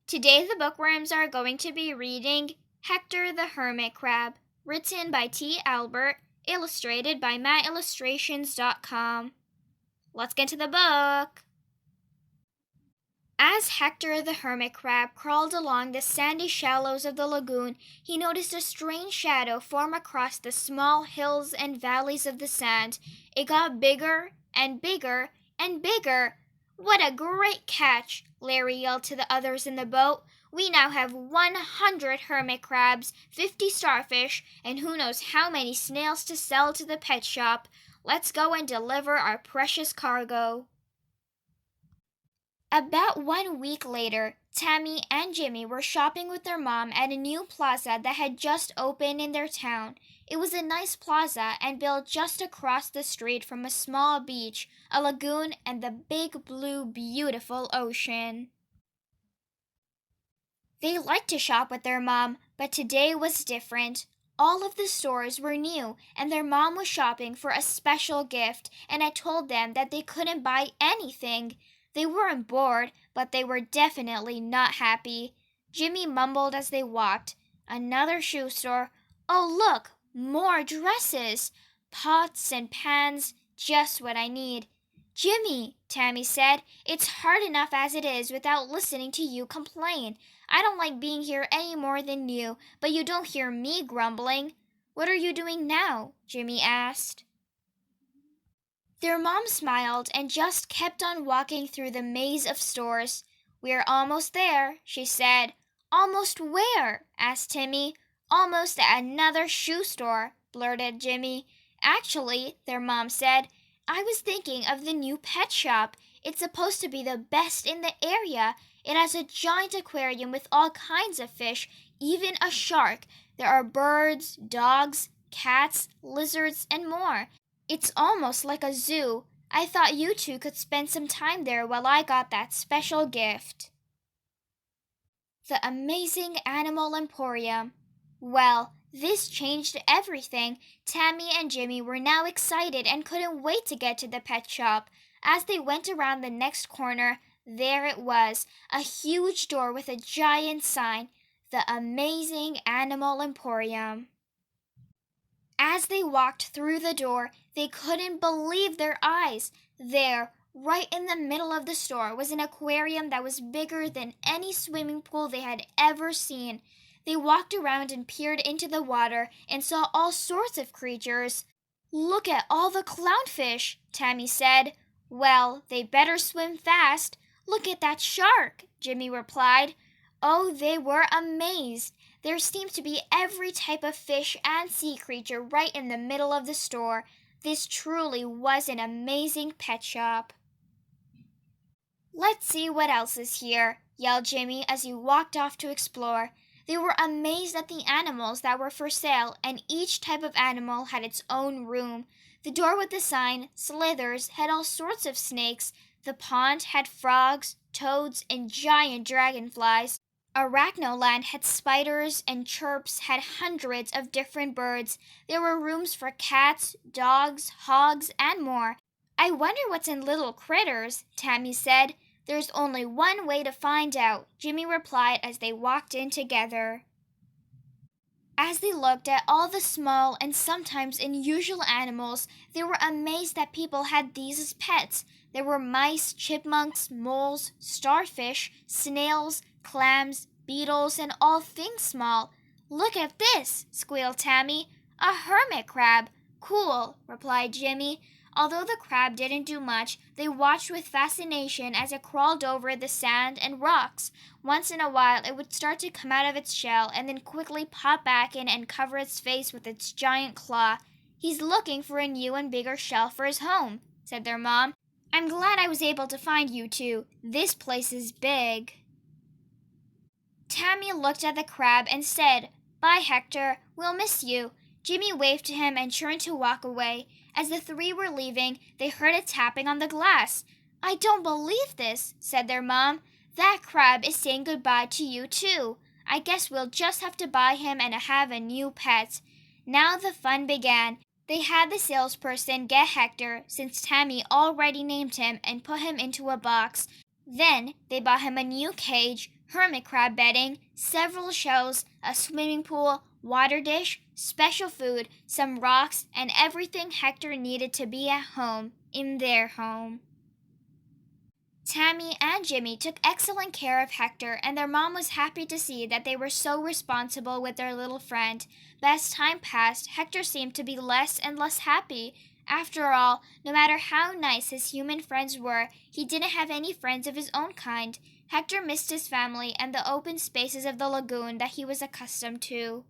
Today the Bookworms are going to be reading Hector the Hermit Crab, written by T. Albert, illustrated by mattillustrations.com. Let's get to the book! As Hector the Hermit Crab crawled along the sandy shallows of the lagoon, he noticed a strange shadow form across the small hills and valleys of the sand. It got bigger and bigger and bigger. "What a great catch!" Larry yelled to the others in the boat. "We now have 100 hermit crabs, 50 starfish, and who knows how many snails to sell to the pet shop. Let's go and deliver our precious cargo." About 1 week later, Tammy and Jimmy were shopping with their mom at a new plaza that had just opened in their town. It was a nice plaza and built just across the street from a small beach, a lagoon, and the big blue, beautiful ocean. They liked to shop with their mom, but today was different. All of the stores were new, and their mom was shopping for a special gift, and I told them that they couldn't buy anything. They weren't bored, but they were definitely not happy. Jimmy mumbled as they walked. "Another shoe store. Oh, look, more dresses. Pots and pans, just what I need." "Jimmy," Tammy said, "it's hard enough as it is without listening to you complain. I don't like being here any more than you, but you don't hear me grumbling." "What are you doing now?" Jimmy asked. Their mom smiled and just kept on walking through the maze of stores. "We're almost there," she said. "Almost where?" asked Timmy. "Almost at another shoe store," blurted Jimmy. "Actually," their mom said, "I was thinking of the new pet shop. It's supposed to be the best in the area. It has a giant aquarium with all kinds of fish, even a shark. There are birds, dogs, cats, lizards, and more. It's almost like a zoo. I thought you two could spend some time there while I got that special gift." The amazing animal emporium. Well, this changed everything. Tammy and Jimmy were now excited and couldn't wait to get to the pet shop. As they went around the next corner, there it was, a huge door with a giant sign, "The Amazing Animal Emporium." As they walked through the door, they couldn't believe their eyes. There, right in the middle of the store, was an aquarium that was bigger than any swimming pool they had ever seen. They walked around and peered into the water and saw all sorts of creatures. "Look at all the clownfish," Tammy said. "Well, they better swim fast." "Look at that shark," Jimmy replied. Oh, they were amazed. There seemed to be every type of fish and sea creature right in the middle of the store. This truly was an amazing pet shop. "Let's see what else is here," yelled Jimmy as he walked off to explore. They were amazed at the animals that were for sale, and each type of animal had its own room. The door with the sign, "Slithers," had all sorts of snakes. The pond had frogs, toads, and giant dragonflies. Arachnoland had spiders, and Chirps had hundreds of different birds. There were rooms for cats, dogs, hogs, and more. "I wonder what's in Little Critters," Tammy said. "There's only one way to find out," Jimmy replied as they walked in together. As they looked at all the small and sometimes unusual animals, they were amazed that people had these as pets. There were mice, chipmunks, moles, starfish, snails, clams, beetles, and all things small. "Look at this," squealed Tammy. "A hermit crab." "Cool," replied Jimmy. Although the crab didn't do much, they watched with fascination as it crawled over the sand and rocks. Once in a while, it would start to come out of its shell and then quickly pop back in and cover its face with its giant claw. "He's looking for a new and bigger shell for his home," said their mom. "I'm glad I was able to find you two. This place is big." Tammy looked at the crab and said, "Bye, Hector. We'll miss you." Jimmy waved to him and turned to walk away. As the three were leaving, they heard a tapping on the glass. "I don't believe this," said their mom. "That crab is saying goodbye to you, too. I guess we'll just have to buy him and have a new pet." Now the fun began. They had the salesperson get Hector, since Tammy already named him, and put him into a box. Then they bought him a new cage, hermit crab bedding, several shells, a swimming pool, water dish, special food, some rocks, and everything Hector needed to be at home, in their home. Tammy and Jimmy took excellent care of Hector, and their mom was happy to see that they were so responsible with their little friend. But as time passed, Hector seemed to be less and less happy. After all, no matter how nice his human friends were, he didn't have any friends of his own kind. Hector missed his family and the open spaces of the lagoon that he was accustomed to.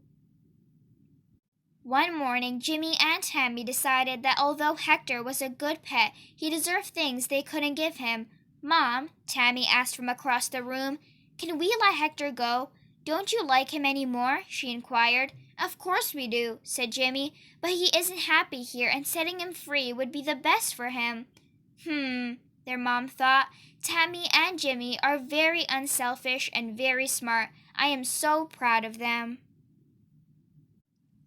One morning, Jimmy and Tammy decided that although Hector was a good pet, he deserved things they couldn't give him. "Mom," Tammy asked from across the room, "can we let Hector go? Don't you like him any more?" she inquired. "Of course we do," said Jimmy, "but he isn't happy here and setting him free would be the best for him." Their mom thought. "Tammy and Jimmy are very unselfish and very smart. I am so proud of them."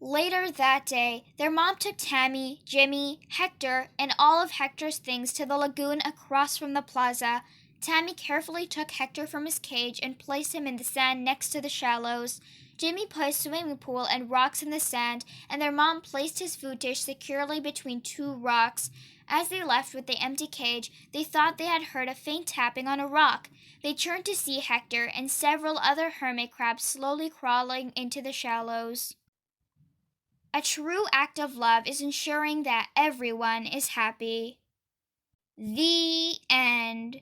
Later that day, their mom took Tammy, Jimmy, Hector, and all of Hector's things to the lagoon across from the plaza. Tammy carefully took Hector from his cage and placed him in the sand next to the shallows. Jimmy put a swimming pool and rocks in the sand, and their mom placed his food dish securely between two rocks. As they left with the empty cage, they thought they had heard a faint tapping on a rock. They turned to see Hector and several other hermit crabs slowly crawling into the shallows. A true act of love is ensuring that everyone is happy. The end.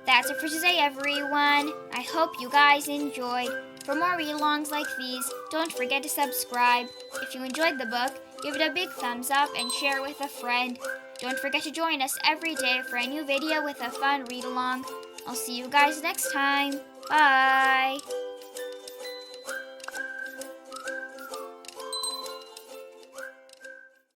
That's it for today, everyone. I hope you guys enjoyed. For more read-alongs like these, don't forget to subscribe. If you enjoyed the book, give it a big thumbs up and share it with a friend. Don't forget to join us every day for a new video with a fun read-along. I'll see you guys next time. Bye!